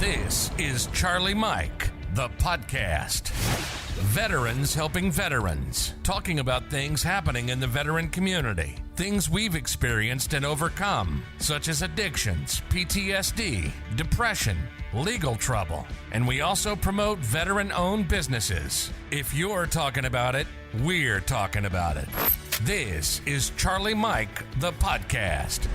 This is Charlie Mike, the podcast. Veterans helping veterans, talking about things happening in the veteran community, things we've experienced and overcome, such as addictions, PTSD, depression, legal trouble, and we also promote veteran-owned businesses. If you're talking about it, we're talking about it. This is Charlie Mike, the podcast.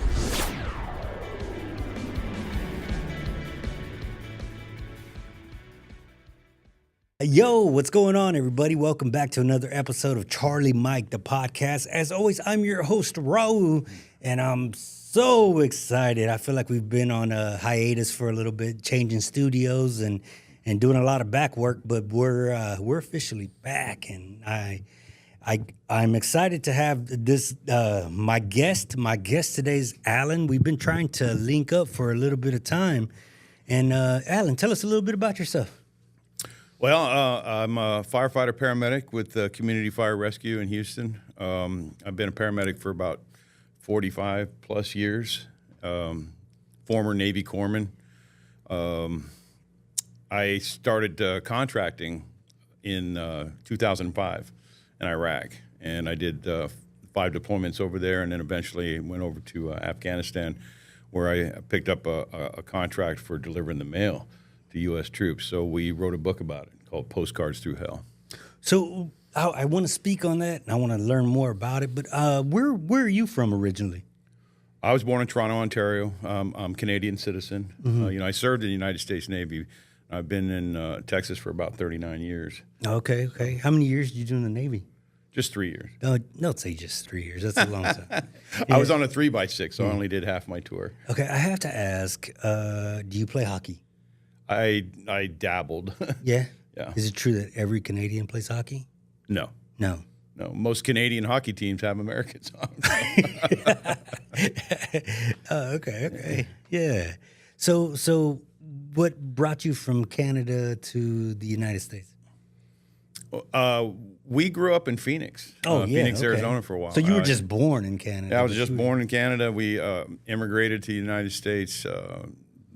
Yo, what's going on, everybody? Welcome back to another episode of Charlie Mike, the podcast. As always, I'm your host, Raul, and I'm so excited. I feel like we've been on a hiatus for a little bit, changing studios and doing a lot of back work, but we're officially back, and I'm excited to have this my guest. My guest today is Alan. We've been trying to link up for a little bit of time, and Alan, tell us a little bit about yourself. Well, I'm a firefighter paramedic with the Community Fire Rescue in Houston. I've been a paramedic for about 45 plus years. Former Navy corpsman. I started contracting in 2005 in Iraq, and I did 5 deployments over there, and then eventually went over to Afghanistan, where I picked up a contract for delivering the mail to U.S. troops. So we wrote a book about it called Postcards Through Hell. So I want to speak on that, and I want to learn more about it. But where are you from originally? I was born in Toronto, Ontario. I'm a Canadian citizen. Mm-hmm. I served in the United States Navy. I've been in Texas for about 39 years. Okay. How many years did you do in the Navy? Just 3 years. Don't say just 3 years. That's a long time. Yeah. I was on a 3x6, so I only did half my tour. Okay, I have to ask, do you play hockey? I dabbled. Yeah? Yeah. Is it true that every Canadian plays hockey? No. Most Canadian hockey teams have Americans on. Oh, okay. Yeah. So what brought you from Canada to the United States? We grew up in Phoenix. Phoenix, okay. Arizona for a while. So you were just born in Canada? Yeah, I was just born in Canada. We immigrated to the United States.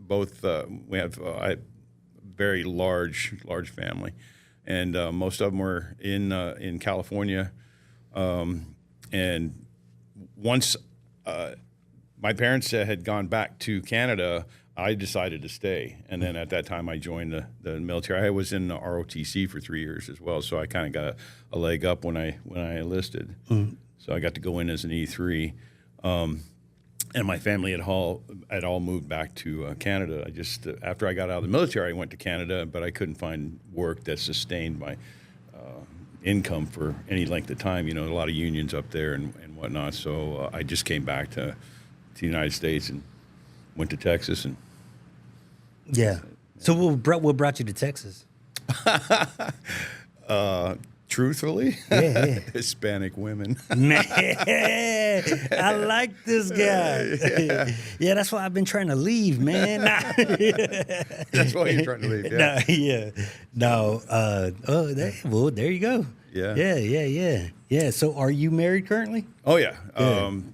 We have a very large family, and most of them were in California. And once my parents had gone back to Canada, I decided to stay. And then at that time, I joined the military. I was in the ROTC for 3 years as well, so I kind of got a leg up when I enlisted. Mm-hmm. So I got to go in as an E3. And my family had all moved back to Canada. I just after I got out of the military, I went to Canada, but I couldn't find work that sustained my income for any length of time. A lot of unions up there and whatnot. So I just came back to the United States and went to Texas. And yeah. So what brought you to Texas? Truthfully, yeah. Hispanic women. Man, I like this guy. Yeah, that's why I've been trying to leave, man. That's why you're trying to leave, yeah. There you go. Yeah. So are you married currently? Oh, yeah.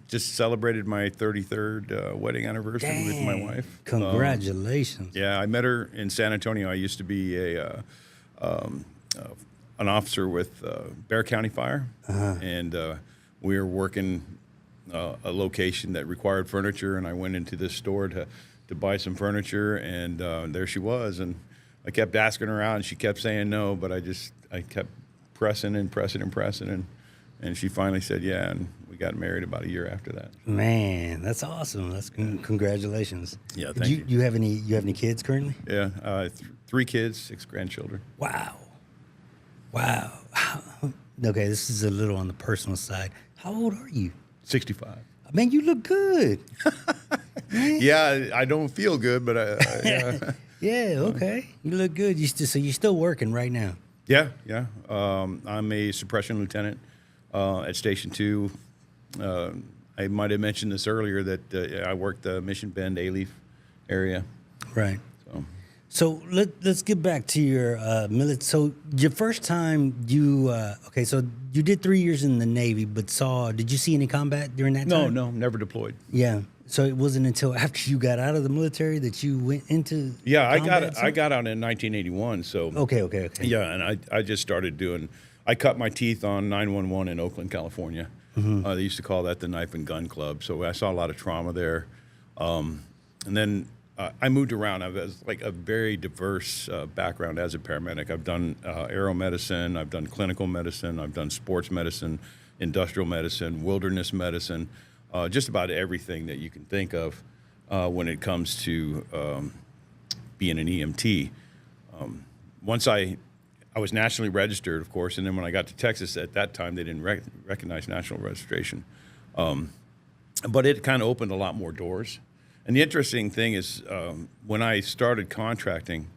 Just celebrated my 33rd wedding anniversary with my wife. Congratulations. Yeah, I met her in San Antonio. I used to be an officer with Bexar County Fire, and we were working a location that required furniture, and I went into this store to buy some furniture, and there she was, and I kept asking her out, and she kept saying no, but I kept pressing, and she finally said yeah, and we got married about a year after that. Man, that's awesome. That's congratulations. Yeah, thank you. You have any kids currently? Yeah, 3 kids, 6 grandchildren. Wow. Okay, this is a little on the personal side. How old are you? 65. Man, you look good. Yeah, I don't feel good, but yeah. Yeah, okay. You look good. So you're still working right now? Yeah. I'm a suppression lieutenant at Station 2. I might have mentioned this earlier that I work the Mission Bend, Alief area. Right. So let's get back to your military. So your first time so you did 3 years in the Navy, but did you see any combat during that time? No, never deployed. Yeah. So it wasn't until after you got out of the military that you went into Yeah, I combat? got out in 1981. So Okay. yeah, and I just started doing. I cut my teeth on 911 in Oakland, California. They used to call that the Knife and Gun Club. So I saw a lot of trauma there, and then I moved around. I was like a very diverse background as a paramedic. I've done aero medicine, I've done clinical medicine, I've done sports medicine, industrial medicine, wilderness medicine. Just about everything that you can think of when it comes to being an EMT. Once I was nationally registered, of course, and then when I got to Texas at that time, they didn't recognize national registration. But it kind of opened a lot more doors. And the interesting thing is when I started contracting,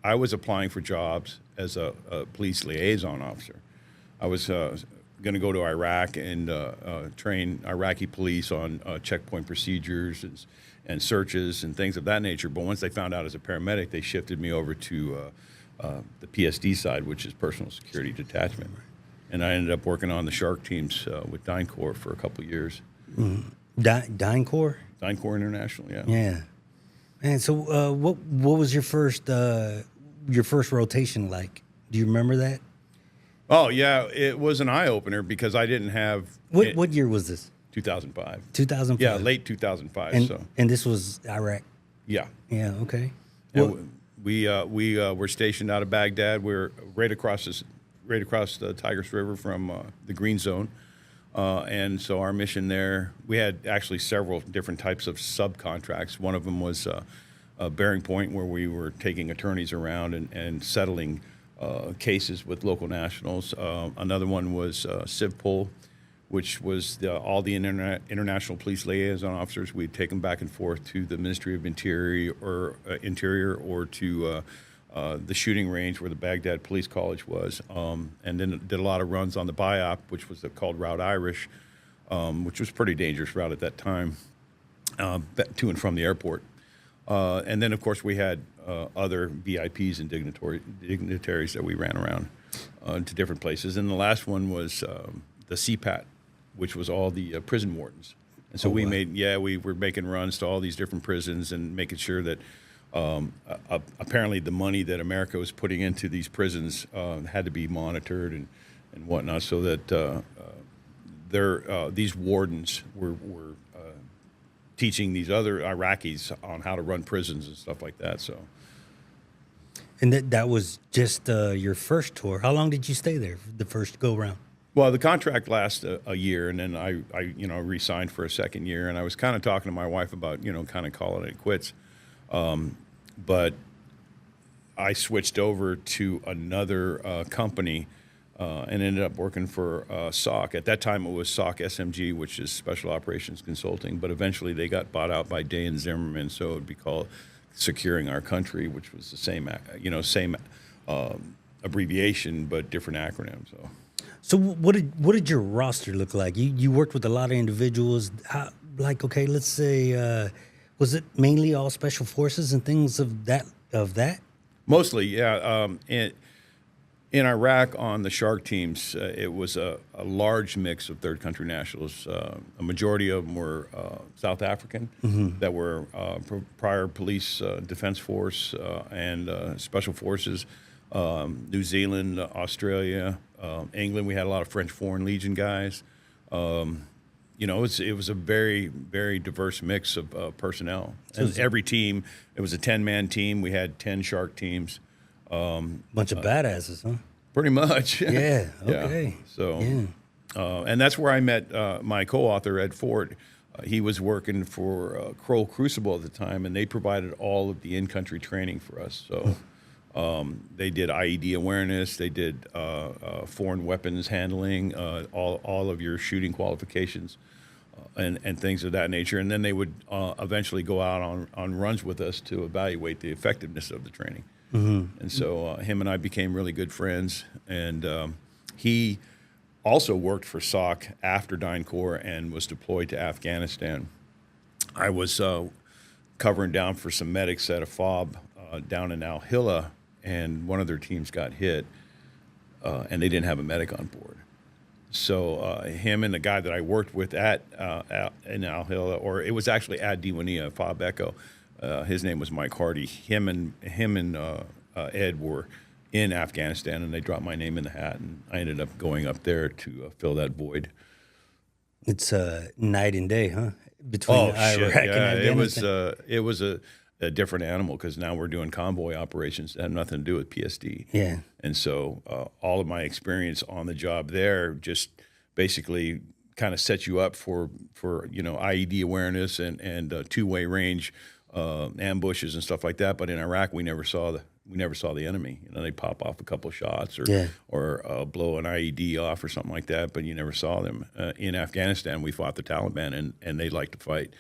I was applying for jobs as a police liaison officer. I was going to go to Iraq and train Iraqi police on checkpoint procedures and searches and things of that nature. But once they found out as a paramedic, they shifted me over to the PSD side, which is personal security detachment. And I ended up working on the shark teams with DynCorp for a couple of years. DynCorp? DynCorp International, yeah. Yeah. And so what was your first rotation like? Do you remember that? Oh, yeah, it was an eye-opener because I didn't have... What year was this? 2005. 2005? Yeah, late 2005. And this was Iraq? Yeah. Yeah, okay. And we were stationed out of Baghdad. We're right across the Tigris River from the Green Zone. And so our mission there, we had actually several different types of subcontracts. One of them was Bearing Point, where we were taking attorneys around and settling cases with local nationals. Another one was CivPol, which was all the international police liaison officers. We'd take them back and forth to the Ministry of Interior or to the shooting range where the Baghdad Police College was, and then did a lot of runs on the BIOP, which was called Route Irish, which was a pretty dangerous route at that time, to and from the airport. And then, of course, we had other VIPs and dignitaries that we ran around to different places. And the last one was the CPAT, which was all the prison wardens. And so we were making runs to all these different prisons and making sure that apparently the money that America was putting into these prisons had to be monitored and whatnot, so that these wardens were teaching these other Iraqis on how to run prisons and stuff like that. So, and that was just your first tour. How long did you stay there, the first go round? Well, the contract lasted a year, and then I re-signed for a second year, and I was kind of talking to my wife about kind of calling it quits, but I switched over to another company and ended up working for SOC. At that time, it was SOC SMG, which is Special Operations Consulting, but eventually they got bought out by Day and Zimmerman, so it would be called Securing Our Country, which was the same abbreviation but different acronym. So what did your roster look like? You worked with a lot of individuals. Let's say, was it mainly all special forces and things of that? Mostly, yeah. In Iraq, on the shark teams, it was a large mix of third country nationals. A majority of them were South African, that were prior police defense force and special forces. New Zealand, Australia, England. We had a lot of French Foreign Legion guys. It was a very, very diverse mix of personnel. And every team, it was a 10-man team. We had 10 shark teams. Bunch of badasses, huh? Pretty much. Yeah. Okay. Yeah. So, and that's where I met my co-author, Ed Ford. He was working for Kroll Crucible at the time, and they provided all of the in-country training for us. So. They did IED awareness. They did foreign weapons handling, all of your shooting qualifications, and things of that nature. And then they would eventually go out on runs with us to evaluate the effectiveness of the training. And so him and I became really good friends. And he also worked for SOC after DynCorp and was deployed to Afghanistan. I was covering down for some medics at a FOB down in Al Hilla, and one of their teams got hit, and they didn't have a medic on board. So him and the guy that I worked with in Al Hill, or it was actually at Diwania, Fob Echo. His name was Mike Hardy. Him and Ed were in Afghanistan, and they dropped my name in the hat, and I ended up going up there to fill that void. It's night and day, huh? Between Iraq and Afghanistan. It was a different animal, because now we're doing convoy operations that have nothing to do with PSD. Yeah. And so all of my experience on the job there just basically kind of sets you up for IED awareness and two-way range ambushes and stuff like that. But in Iraq, we never saw the enemy. They pop off a couple of shots or blow an IED off or something like that, but you never saw them. In Afghanistan, we fought the Taliban, and they like to fight.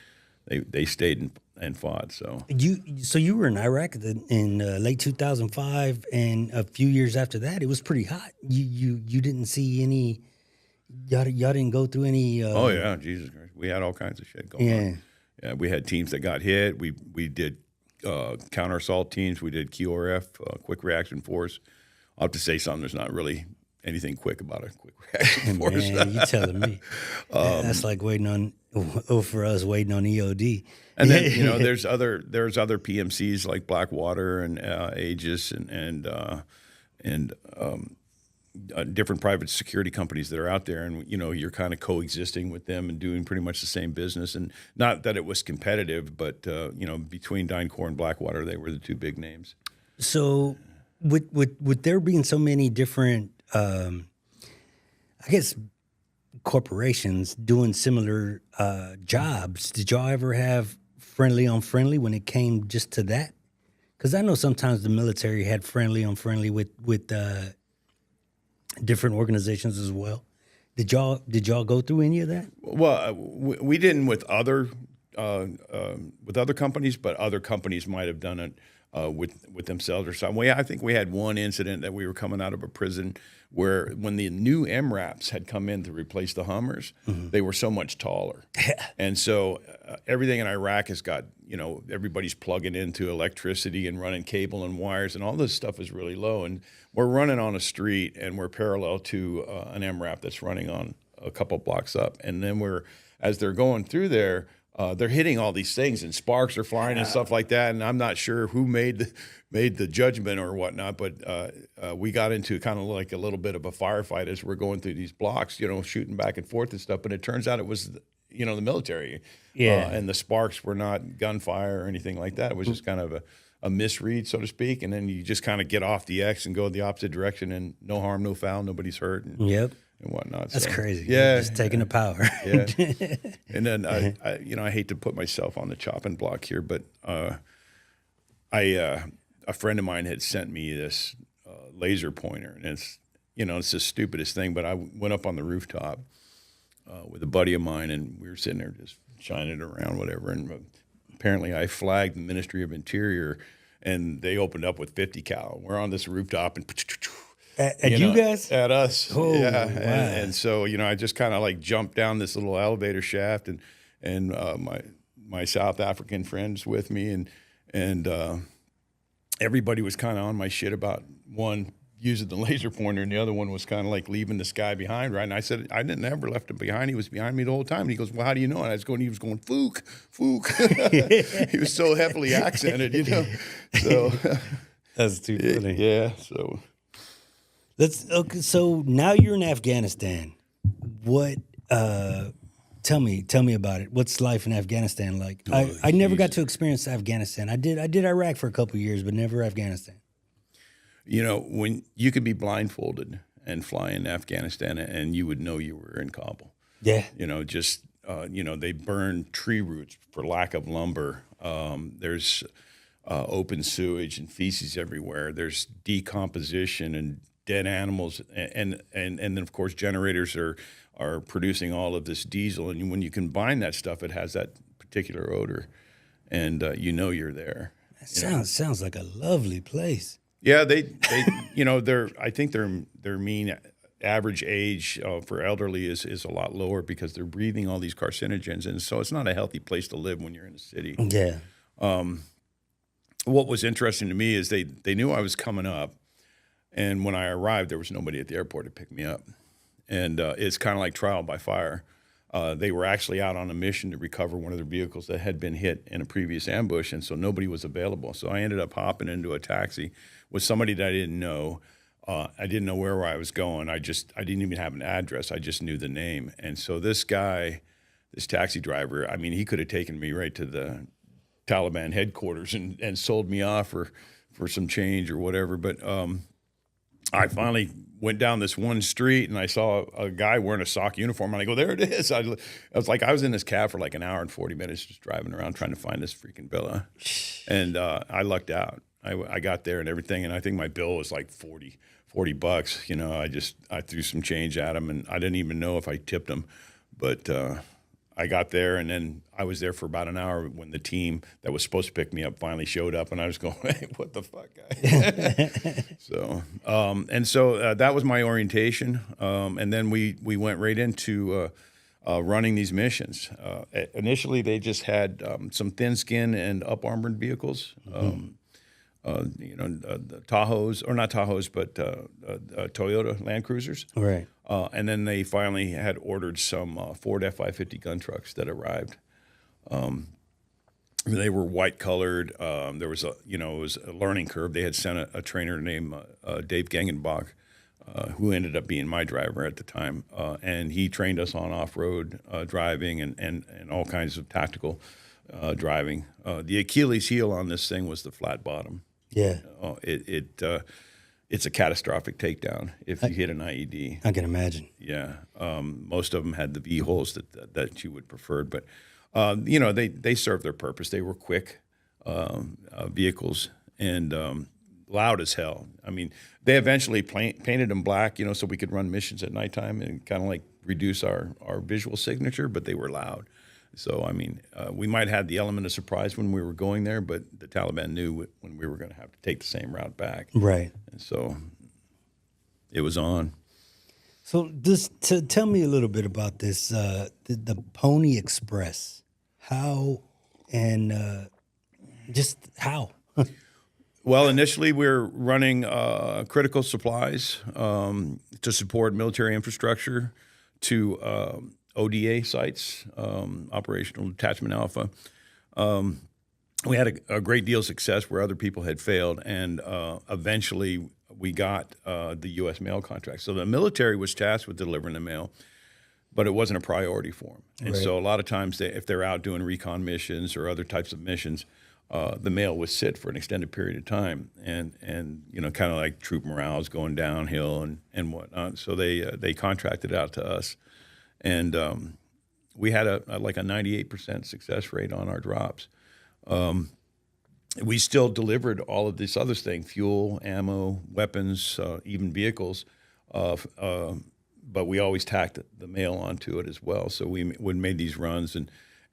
They stayed and fought. So you were in Iraq in late 2005, and a few years after that, it was pretty hot. You didn't see any. Y'all didn't go through any. Oh yeah, Jesus Christ, we had all kinds of shit going on. Yeah, we had teams that got hit. We did counter assault teams. We did QRF, quick reaction force. I'll have to say something. There's not really anything quick about a quick reaction force. Man, you telling me? That's like waiting on EOD. And then there's other PMCs like Blackwater and Aegis and different private security companies that are out there, and you're kind of coexisting with them and doing pretty much the same business. And not that it was competitive, but between DynCorp and Blackwater, they were the two big names. So with there being so many different, I guess, corporations doing similar jobs, did y'all ever have friendly on friendly when it came just to that? Because I know sometimes the military had friendly on friendly with different organizations as well. Did y'all go through any of that? Well, we didn't with other companies, but other companies might have done it with themselves or something. I think we had one incident that we were coming out of a prison where when the new MRAPs had come in to replace the Hummers, they were so much taller. And so everything in Iraq has got, everybody's plugging into electricity and running cable and wires, and all this stuff is really low. And we're running on a street, and we're parallel to an MRAP that's running on a couple blocks up. And then as they're going through there, they're hitting all these things, and sparks are flying and stuff like that. And I'm not sure who made the judgment or whatnot, but we got into kind of like a little bit of a firefight as we're going through these blocks, shooting back and forth and stuff. But it turns out it was, the military. And the sparks were not gunfire or anything like that. It was just kind of a misread, so to speak. And then you just kind of get off the X and go the opposite direction, and no harm, no foul, nobody's hurt. And, and whatnot. That's crazy. Yeah. You're just taking the power. Yeah. And then I hate to put myself on the chopping block here, but a friend of mine had sent me this laser pointer, and it's the stupidest thing, but I went up on the rooftop with a buddy of mine, and we were sitting there just shining it around, whatever. And apparently I flagged the Ministry of Interior, and they opened up with 50 cal. We're on this rooftop, and At you guys? At us. Oh, yeah. wow. And so, I just kind of like jumped down this little elevator shaft, and my South African friends with me, and everybody was kind of on my shit about one using the laser pointer, and the other one was kind of like leaving this guy behind, right? And I said, I didn't ever left him behind. He was behind me the whole time. And he goes, well, how do you know? And he was going, fook. He was so heavily accented, So That's too funny. Yeah, so... So now you're in Afghanistan. What? Tell me about it. What's life in Afghanistan like? I never got to experience Afghanistan. I did Iraq for a couple of years, but never Afghanistan. When you could be blindfolded and fly in Afghanistan, and you would know you were in Kabul. Yeah. They burn tree roots for lack of lumber. There's open sewage and feces everywhere. There's decomposition and dead animals, and then of course generators are producing all of this diesel, and when you combine that stuff, it has that particular odor, and you're there. Sounds like a lovely place. Yeah, they I think their mean average age for elderly is a lot lower because they're breathing all these carcinogens, and so it's not a healthy place to live when you're in a city. Yeah. What was interesting to me is they knew I was coming up. And when I arrived, there was nobody at the airport to pick me up. and it's kind of like trial by fire. They were actually out on a mission to recover one of their vehicles that had been hit in a previous ambush, and so nobody was available. So I ended up hopping into a taxi with somebody that I didn't know. I didn't know where I was going. I didn't even have an address. I just knew the name. And so this guy, this taxi driver, I mean, he could have taken me right to the Taliban headquarters and sold me off for some change or whatever. But I finally went down this one street and I saw a guy wearing a SOC uniform, and I go, there it is. I was in this cab for like an hour and 40 minutes just driving around trying to find this freaking villa. And I lucked out. I got there and everything, and I think my bill was like $40. You know, I threw some change at him, and I didn't even know if I tipped him. But I got there, and then I was there for about an hour when the team that was supposed to pick me up finally showed up, and I was going, hey, what the fuck, guy? So that was my orientation. And then we went right into running these missions. Initially, they just had some thin skin and up armored vehicles. The Tahoes, or not Tahoes, but Toyota Land Cruisers. Right. And then they finally had ordered some Ford F-550 gun trucks that arrived. They were white colored. There was it was a learning curve. They had sent a trainer named Dave Gengenbach, who ended up being my driver at the time. And he trained us on off-road driving and all kinds of tactical driving. The Achilles heel on this thing was the flat bottom. Yeah. It's a catastrophic takedown if you hit an IED. I can imagine. Yeah. Most of them had the V holes that you would prefer, but they served their purpose. They were quick vehicles and loud as hell. I mean, they eventually painted them black, so we could run missions at nighttime and kind of like reduce our visual signature, but they were loud. So, I mean, we might have had the element of surprise when we were going there, but the Taliban knew when we were going to have to take the same route back. Right. And so it was on. So just to tell me a little bit about this, the Pony Express. How and just how? Well, initially we were running critical supplies to support military infrastructure to ODA sites, Operational Detachment Alpha. We had a great deal of success where other people had failed, and eventually we got the U.S. mail contract. So the military was tasked with delivering the mail, but it wasn't a priority for them. And so a lot of times if they're out doing recon missions or other types of missions, the mail would sit for an extended period of time, and kind of like troop morale is going downhill and whatnot. So they contracted out to us. And we had a 98% success rate on our drops. We still delivered all of this other thing, fuel, ammo, weapons, even vehicles, but we always tacked the mail onto it as well. So we made these runs,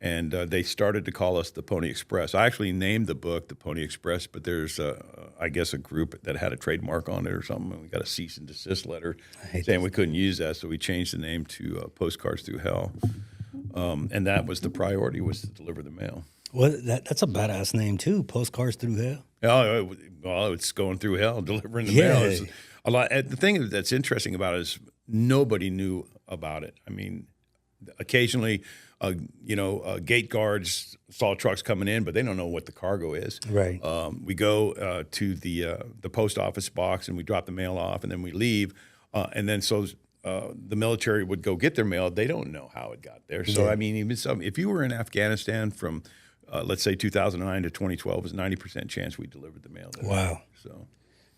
and they started to call us the Pony Express. I actually named the book the Pony Express, but there's, I guess, a group that had a trademark on it or something, and we got a cease and desist letter saying we couldn't use that, so we changed the name to Postcards Through Hell. And that was the priority, was to deliver the mail. Well, that's a badass name, too, Postcards Through Hell. Oh, well, it's going through hell, delivering the mail. It's a lot. The thing that's interesting about it is nobody knew about it. I mean, occasionally – gate guards saw trucks coming in, but they don't know what the cargo is. Right. We go to the post office box and we drop the mail off, and then we leave. And then the military would go get their mail. They don't know how it got there. So, I mean, if you were in Afghanistan from, let's say, 2009 to 2012, it was 90% chance we delivered the mail there. Wow. So.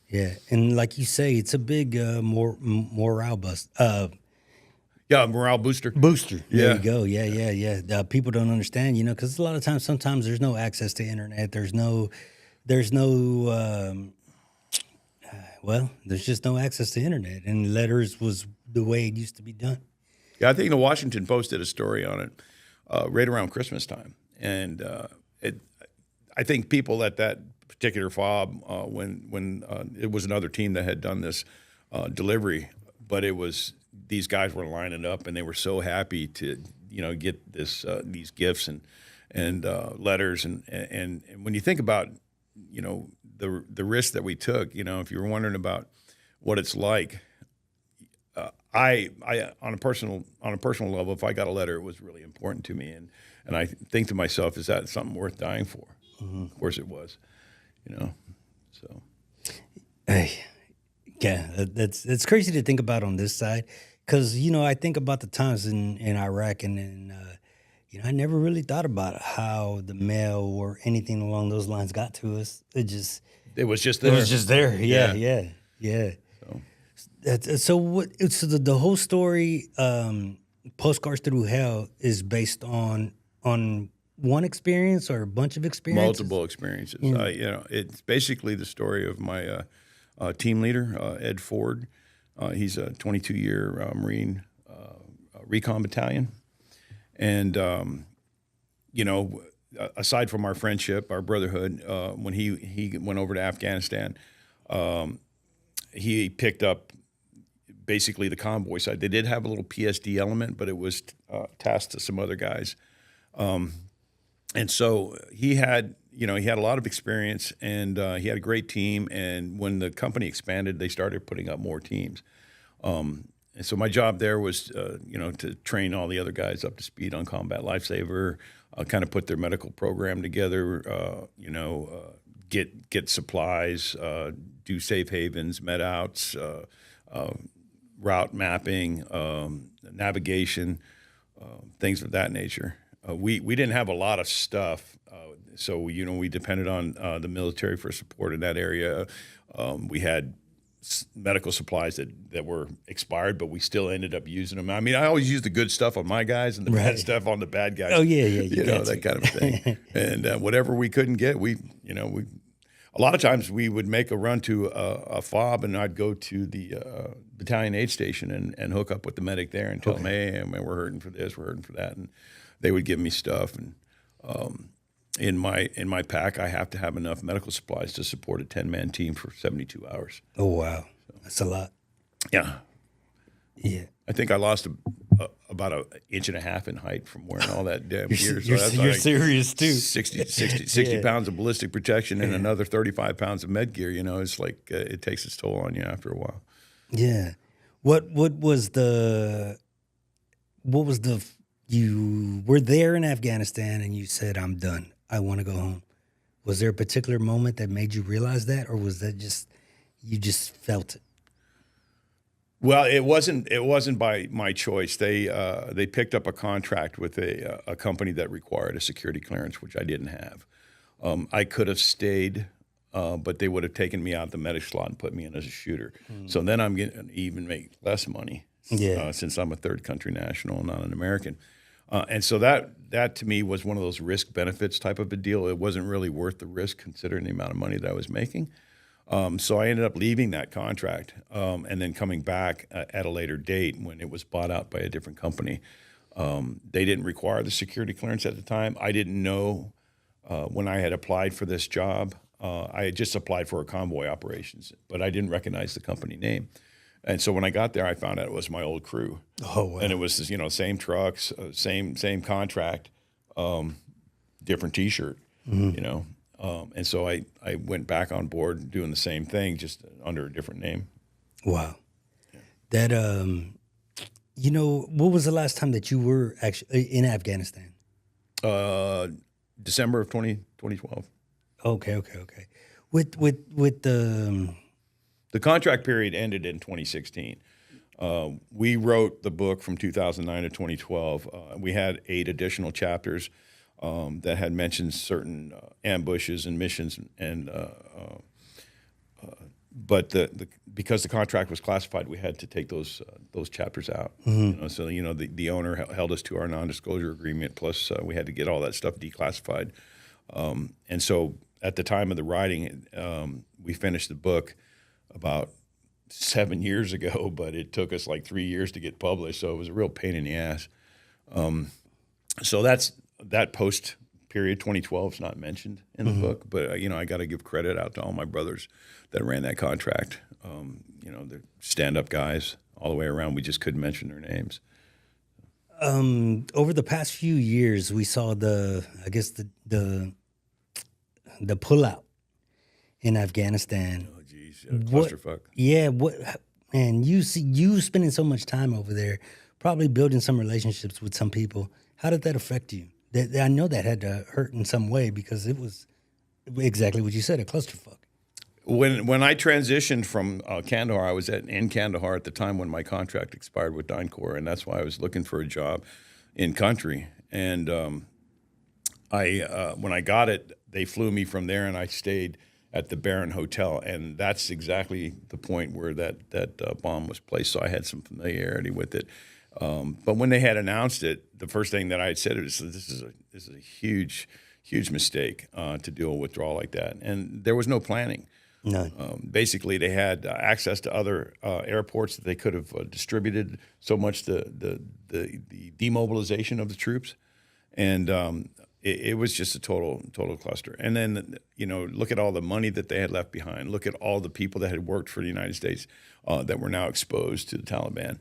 Yeah. And like you say, it's a big morale bust. Yeah, morale booster. There you go. Yeah. People don't understand, because a lot of times, sometimes there's no access to internet. There's just no access to internet. And letters was the way it used to be done. Yeah, I think the Washington Post did a story on it right around Christmas time. And I think people at that particular fob, when it was another team that had done this delivery, but it was... These guys were lining up, and they were so happy to, get these gifts and letters, and when you think about, the risk that we took, if you were wondering about what it's like, I on a personal level, if I got a letter, it was really important to me, and I think to myself, is that something worth dying for? Of course, it was. So. Hey, yeah, it's crazy to think about on this side, because I think about the times in Iraq, and I never really thought about how the mail or anything along those lines got to us. It was just there. It was just there. Yeah. So what? So the whole story, Postcards Through Hell, is based on one experience or a bunch of experiences? Multiple experiences. It's basically the story of my team leader, Ed Ford. He's a 22-year Marine recon battalion, and aside from our friendship, our brotherhood, when he went over to Afghanistan, he picked up basically the convoy side. They did have a little PSD element, but it was tasked to some other guys. And so he had a lot of experience, and he had a great team. And when the company expanded, they started putting up more teams. And so my job there was, to train all the other guys up to speed on combat lifesaver, kind of put their medical program together, get supplies, do safe havens, med outs, route mapping, navigation, things of that nature. We didn't have a lot of stuff, so we depended on the military for support in that area. We had medical supplies that were expired, but we still ended up using them. I mean, I always use the good stuff on my guys and the bad stuff on the bad guys. Oh yeah, that kind of thing. And whatever we couldn't get, we a lot of times we would make a run to a fob, and I'd go to the battalion aid station and hook up with the medic there and tell them, hey, man, we're hurting for this, we're hurting for that, and they would give me stuff. And in my pack, I have to have enough medical supplies to support a 10-man team for 72 hours. Oh wow, that's a lot. Yeah. I think I lost about an inch and a half in height from wearing all that damn gear. You're serious too. 60 pounds of ballistic protection and another 35 pounds of med gear. It's like it takes its toll on you after a while. Yeah. What was the you were there in Afghanistan and you said, I'm done, I want to go home. Was there a particular moment that made you realize that, or was that you just felt it? Well, it wasn't by my choice. They picked up a contract with a company that required a security clearance, which I didn't have. I could have stayed, but they would have taken me out of the medic slot and put me in as a shooter. So then I'm going to even make less money, since I'm a third country national, not an American. And so that to me was one of those risk benefits type of a deal. It wasn't really worth the risk considering the amount of money that I was making. So I ended up leaving that contract and then coming back at a later date when it was bought out by a different company. They didn't require the security clearance at the time. I didn't know when I had applied for this job. I had just applied for a convoy operations, but I didn't recognize the company name. And so when I got there, I found out it was my old crew. Oh, wow. And it was, same trucks, same contract, different T-shirt, and so I went back on board doing the same thing, just under a different name. Wow. Yeah. That, what was the last time that you were actually in Afghanistan? December of 2012. Okay. With the contract period ended in 2016. We wrote the book from 2009 to 2012. We had 8 additional chapters that had mentioned certain ambushes and missions, and but because the contract was classified, we had to take those chapters out. So the owner held us to our non-disclosure agreement. Plus, we had to get all that stuff declassified. And so, at the time of the writing, we finished the book about 7 years ago, but it took us like 3 years to get published. So it was a real pain in the ass. So that post period, 2012, is not mentioned in the book, but I got to give credit out to all my brothers that ran that contract. They're stand-up guys all the way around. We just couldn't mention their names. Over the past few years, we saw the pullout in Afghanistan. Oh, geez, clusterfuck. Yeah. and you spending so much time over there, probably building some relationships with some people. How did that affect you? I know that had to hurt in some way because it was exactly what you said, a clusterfuck. When I transitioned from Kandahar, I was in Kandahar at the time when my contract expired with DynCorp, and that's why I was looking for a job in country. And when I got it, they flew me from there, and I stayed at the Baron Hotel, and that's exactly the point where that bomb was placed. So I had some familiarity with it. But when they had announced it, the first thing that I had said was, "This is a huge mistake to do a withdrawal like that," and there was no planning. No. Basically, they had access to other airports that they could have distributed so much the demobilization of the troops, and it was just a total cluster. And then look at all the money that they had left behind. Look at all the people that had worked for the United States that were now exposed to the Taliban.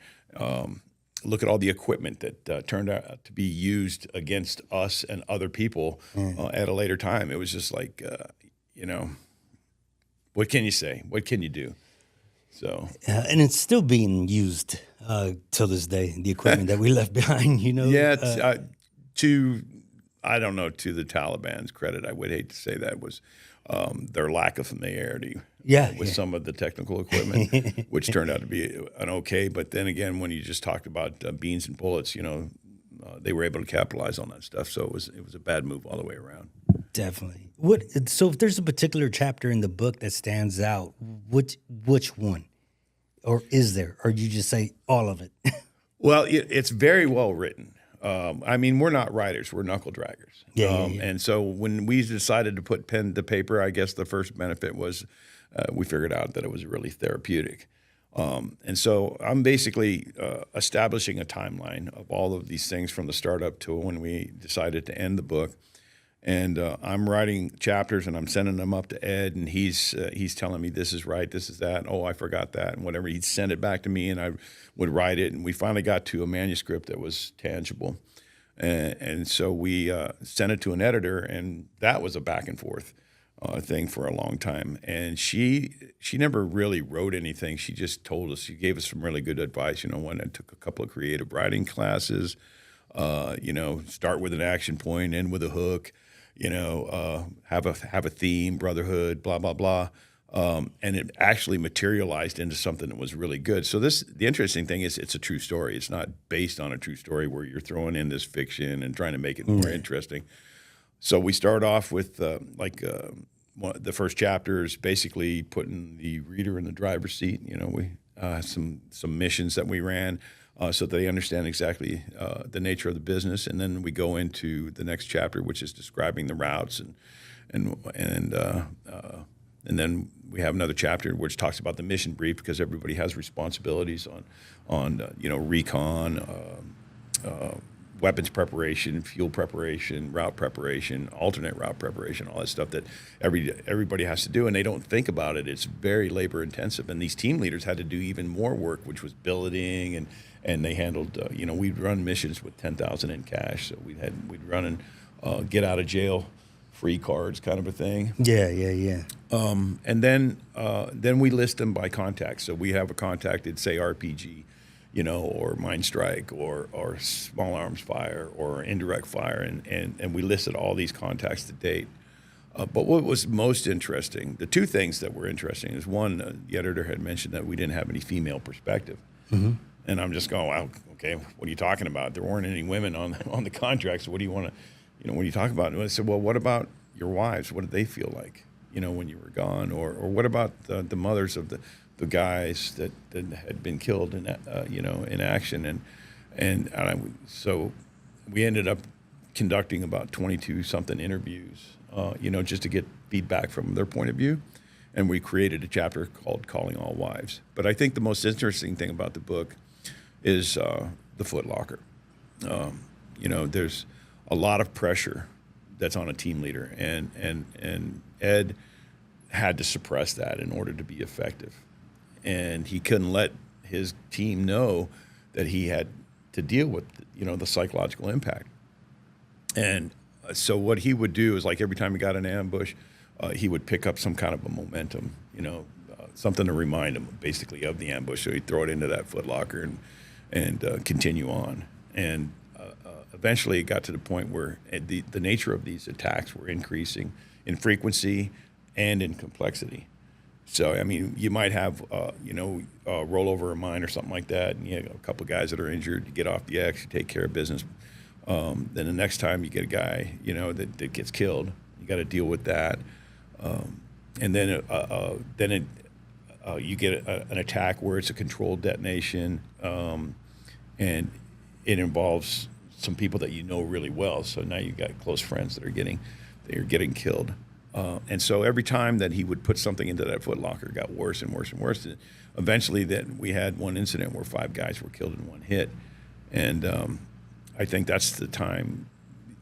Look at all the equipment that turned out to be used against us and other people at a later time. It was just like what can you say? What can you do? So, and it's still being used till this day. The equipment that we left behind, Yeah, I don't know. To the Taliban's credit, I would hate to say that was their lack of familiarity. With some of the technical equipment, which turned out to be an okay. But then again, when you just talked about beans and bullets, they were able to capitalize on that stuff. So it was a bad move all the way around. Definitely. So if there's a particular chapter in the book that stands out, which one, or is there, or you just say all of it? Well, it's very well written. We're not writers; we're knuckle draggers. And so when we decided to put pen to paper, I guess the first benefit was we figured out that it was really therapeutic. And so I'm basically establishing a timeline of all of these things from the startup to when we decided to end the book. And I'm writing chapters, and I'm sending them up to Ed, and he's telling me this is right, this is that. Oh, I forgot that, and whatever. He'd send it back to me, and I would write it. And we finally got to a manuscript that was tangible, and so we sent it to an editor, and that was a back and forth thing for a long time. And she never really wrote anything. She just told us. She gave us some really good advice. When I took a couple of creative writing classes. Start with an action point, end with a hook. Have a theme, brotherhood, blah, blah, blah. And it actually materialized into something that was really good. So the interesting thing is it's a true story. It's not based on a true story where you're throwing in this fiction and trying to make it more interesting. So we start off with the first chapter is basically putting the reader in the driver's seat. We some missions that we ran. So that they understand exactly the nature of the business, and then we go into the next chapter, which is describing the routes, and then we have another chapter which talks about the mission brief, because everybody has responsibilities on recon, weapons preparation, fuel preparation, route preparation, alternate route preparation, all that stuff that everybody has to do, and they don't think about it. It's very labor intensive, and these team leaders had to do even more work, which was billeting and they handled, we'd run missions with $10,000 in cash. So we'd run and get out of jail free cards, kind of a thing. Yeah. And then we list them by contact. So we have a contact, it'd say RPG, or mine strike, or small arms fire, or indirect fire, and we listed all these contacts to date. But what was most interesting, the two things that were interesting is one, the editor had mentioned that we didn't have any female perspective. Mm-hmm. And I'm just going, wow, okay, what are you talking about? There weren't any women on the contracts. So what do you want to, what are you talking about? And I said, well, what about your wives? What did they feel like, when you were gone? Or what about the mothers of the guys that had been killed in action? So we ended up conducting about 22-something interviews, just to get feedback from their point of view. And we created a chapter called Calling All Wives. But I think the most interesting thing about the book is the Foot Locker. There's a lot of pressure that's on a team leader, and Ed had to suppress that in order to be effective. And he couldn't let his team know that he had to deal with, the psychological impact. And so what he would do is, like, every time he got an ambush, he would pick up some kind of a momentum, something to remind him basically of the ambush. So he'd throw it into that footlocker and continue on. And eventually it got to the point where the nature of these attacks were increasing in frequency and in complexity. So, I mean, you might have, roll over a mine or something like that, and you have a couple of guys that are injured. You get off the X, you take care of business. Then the next time you get a guy, that gets killed, you got to deal with that. And then you get an attack where it's a controlled detonation, and it involves some people that you know really well. So now you've got close friends that are getting killed. And so every time that he would put something into that footlocker, it got worse and worse and worse. And eventually, then we had one incident where 5 guys were killed in one hit, and I think that's the time,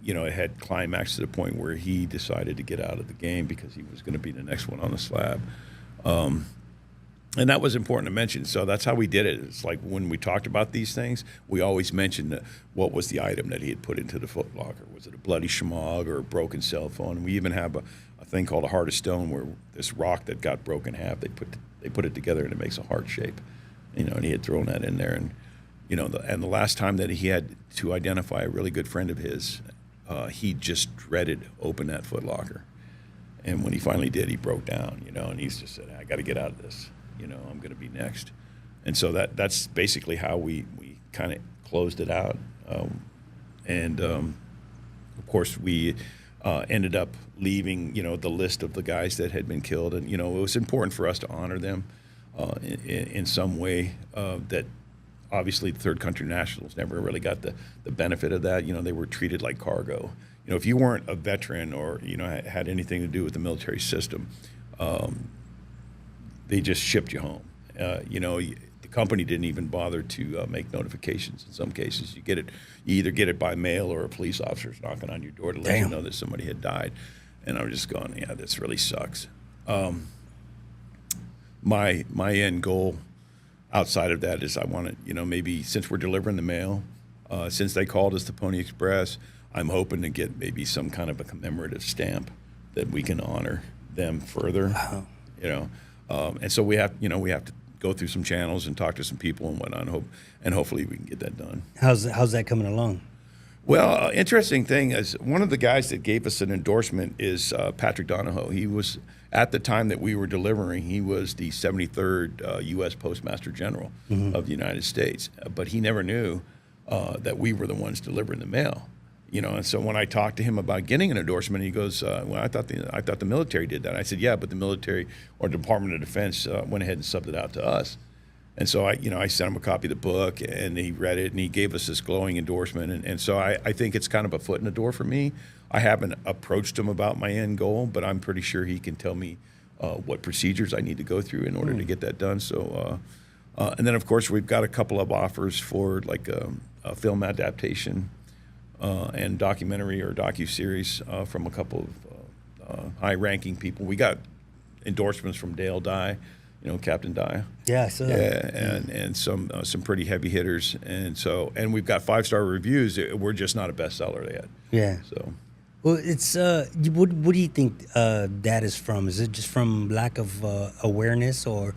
it had climaxed to the point where he decided to get out of the game because he was going to be the next one on the slab. And that was important to mention. So that's how we did it. It's like when we talked about these things, we always mentioned what was the item that he had put into the footlocker. Was it a bloody shemagh or a broken cell phone? We even have a thing called a heart of stone, where this rock that got broken in half, they put it together and it makes a heart shape. And he had thrown that in there. And and the last time that he had to identify a really good friend of his, he just dreaded open that footlocker. And when he finally did, he broke down. And he's just said, "I got to get out of this. I'm going to be next." And so that's basically how we kind of closed it out. Of course, we ended up leaving, the list of the guys that had been killed. And, it was important for us to honor them in some way. That obviously third country nationals never really got the benefit of that. They were treated like cargo. If you weren't a veteran or, had anything to do with the military system, they just shipped you home. The company didn't even bother to make notifications. In some cases, you either get it by mail or a police officer's knocking on your door to let you know that somebody had died. And I was just going, yeah, this really sucks. My end goal outside of that is I want to, maybe since we're delivering the mail, since they called us the Pony Express, I'm hoping to get maybe some kind of a commemorative stamp that we can honor them further. Wow. And so we have to go through some channels and talk to some people and whatnot, and hopefully we can get that done. How's that coming along? Well, interesting thing is one of the guys that gave us an endorsement is Patrick Donahoe. He was, at the time that we were delivering, he was the 73rd U.S. Postmaster General of the United States. But he never knew that we were the ones delivering the mail. And so when I talked to him about getting an endorsement, he goes, "Well, I thought the military did that." And I said, "Yeah, but the military or Department of Defense went ahead and subbed it out to us." And so I sent him a copy of the book, and he read it, and he gave us this glowing endorsement. And so I think it's kind of a foot in the door for me. I haven't approached him about my end goal, but I'm pretty sure he can tell me what procedures I need to go through in order to get that done. So, and then of course we've got a couple of offers for like a film adaptation. And documentary or docuseries from a couple of high-ranking people. We got endorsements from Dale Dye, Captain Dye. Yeah, I saw that. And some pretty heavy hitters, and we've got 5-star reviews. We're just not a bestseller yet. Yeah. So. Well, it's what do you think that is from? Is it just from lack of awareness or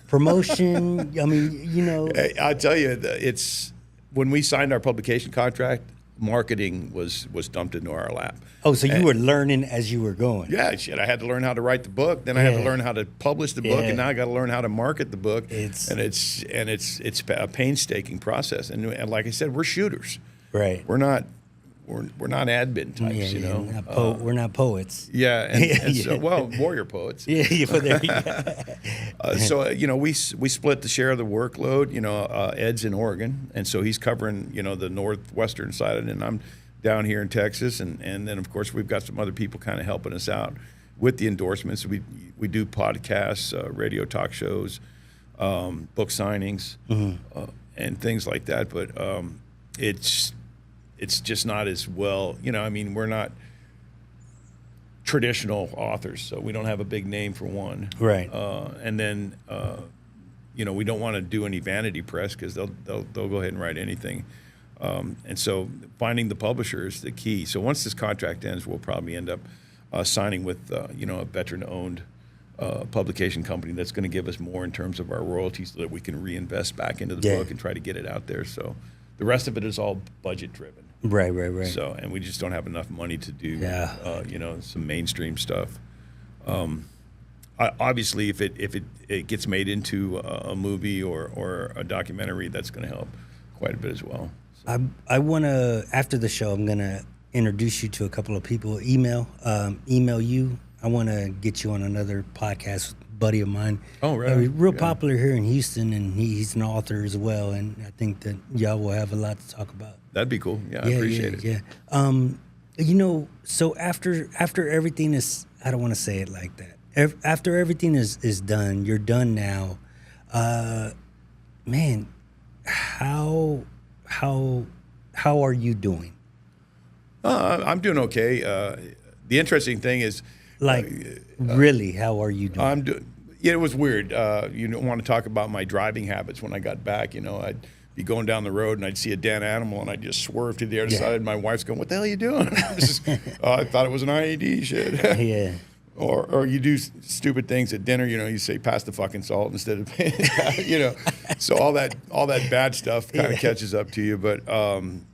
promotion? I mean, I'll tell you, it's. When we signed our publication contract, marketing was dumped into our lap. Oh, so you were learning as you were going. Yeah, shit. I had to learn how to write the book. Then I had to learn how to publish the book, and now I got to learn how to market the book. It's a painstaking process. And like I said, we're shooters. Right. We're not admin types, we're not poets. Yeah, and so, well, warrior poets. Yeah, but there you go. So we split the share of the workload. Ed's in Oregon, and so he's covering the northwestern side of it, and I'm down here in Texas, and then of course we've got some other people kind of helping us out with the endorsements. We do podcasts, radio talk shows, book signings, and things like that. But it's just not as well, we're not traditional authors, so we don't have a big name for one. Right. And then, we don't want to do any vanity press because they'll go ahead and write anything. And so finding the publisher is the key. So once this contract ends, we'll probably end up signing with, a veteran-owned publication company that's going to give us more in terms of our royalties so that we can reinvest back into the book and try to get it out there. So the rest of it is all budget driven. Right. So, and we just don't have enough money to do, some mainstream stuff. Obviously, if it gets made into a movie or a documentary, that's going to help quite a bit as well. So. I want to, after the show, I'm going to introduce you to a couple of people. Email you. I want to get you on another podcast with a buddy of mine. Oh, really? Real popular here in Houston, and he's an author as well. And I think that y'all will have a lot to talk about. That'd be cool. Yeah, I appreciate it. Yeah. So after everything is, I don't want to say it like that. After everything is done, you're done now. Man, how are you doing? I'm doing okay. The interesting thing is, really, how are you doing? It was weird. You don't want to talk about my driving habits when I got back. I'd be going down the road and I'd see a dead animal and I'd just swerve to the other side. And my wife's going, "What the hell are you doing?" I thought it was an IED shit. Yeah. Or you do stupid things at dinner. You say pass the fucking salt instead of, So all that bad stuff kind of catches up to you. But I'm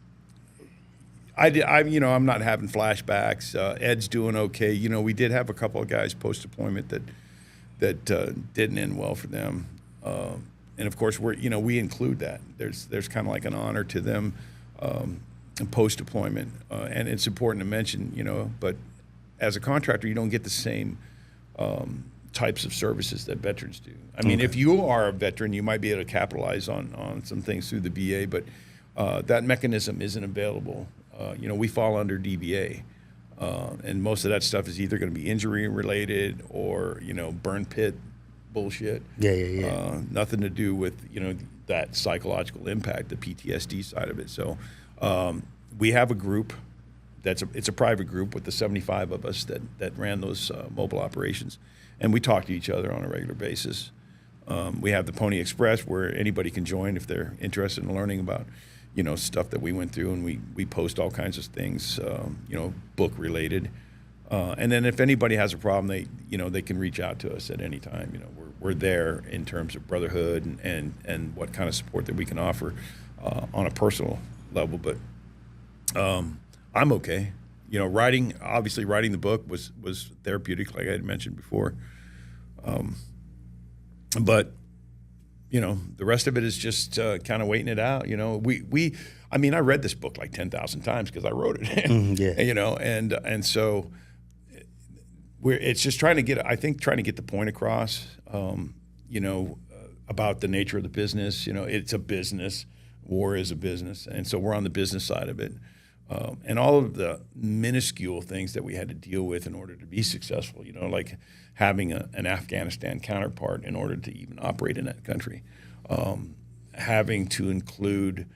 not having flashbacks. Ed's doing okay. We did have a couple of guys post deployment that didn't end well for them. And of course we include that. There's kind of like an honor to them post deployment, and it's important to mention. But as a contractor, you don't get the same types of services that veterans do. I mean, if you are a veteran, you might be able to capitalize on some things through the VA, but that mechanism isn't available. We fall under DBA, and most of that stuff is either going to be injury related or burn pit bullshit. Yeah. Nothing to do with that psychological impact, the PTSD side of it. So we have a group. It's a private group with the 75 of us that ran those mobile operations, and we talk to each other on a regular basis. We have the Pony Express where anybody can join if they're interested in learning about stuff that we went through, and we post all kinds of things, book related. And then if anybody has a problem, they can reach out to us at any time. We're there in terms of brotherhood and what kind of support that we can offer on a personal level. But I'm okay. Writing the book was therapeutic, like I had mentioned before. But the rest of it is just kind of waiting it out. I read this book like 10,000 times because I wrote it. And so it's just trying to get the point across, about the nature of the business. It's a business. War is a business. And so we're on the business side of it. And all of the minuscule things that we had to deal with in order to be successful, like having an Afghanistan counterpart in order to even operate in that country, having to include,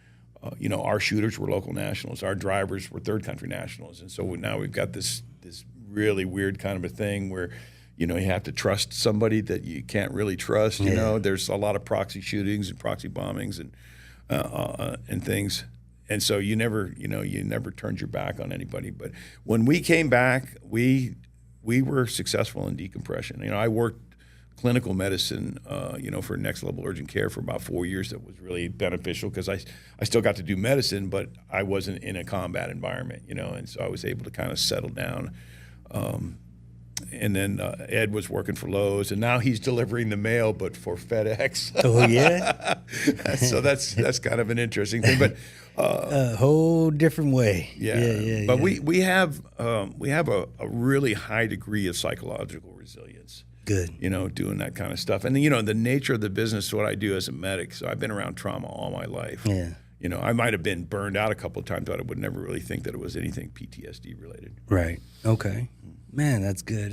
our shooters were local nationals, our drivers were third country nationals, and so now we've got this really weird kind of a thing where, you have to trust somebody that you can't really trust. There's a lot of proxy shootings and proxy bombings and things. And so you never turned your back on anybody. But when we came back, we were successful in decompression. I worked clinical medicine, for next level urgent care for about 4 years. That was really beneficial because I still got to do medicine, but I wasn't in a combat environment, and so I was able to kind of settle down. And then Ed was working for Lowe's, and now he's delivering the mail, but for FedEx. Oh yeah. So that's kind of an interesting thing, but a whole different way. Yeah. But we have a really high degree of psychological resilience. Good. Doing that kind of stuff, and the nature of the business, what I do as a medic. So I've been around trauma all my life. Yeah. I might have been burned out a couple of times, but I would never really think that it was anything PTSD related. Right. Okay. Man, that's good.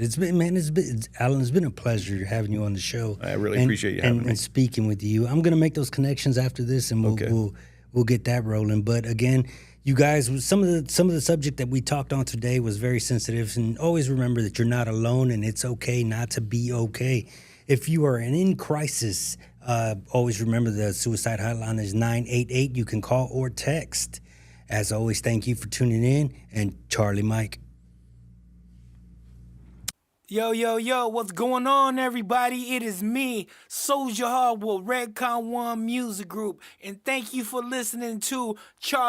Alan, it's been a pleasure having you on the show. I really appreciate you having me. And speaking with you. I'm going to make those connections after this, and we'll get that rolling. But again, you guys, some of the subject that we talked on today was very sensitive, and always remember that you're not alone, and it's okay not to be okay. If you are in crisis, always remember the suicide hotline is 988. You can call or text. As always, thank you for tuning in, and Charlie Mike. Yo, yo, yo, what's going on, everybody? It is me, Soldier Hard with Redcon One Music Group, and thank you for listening to Charlie.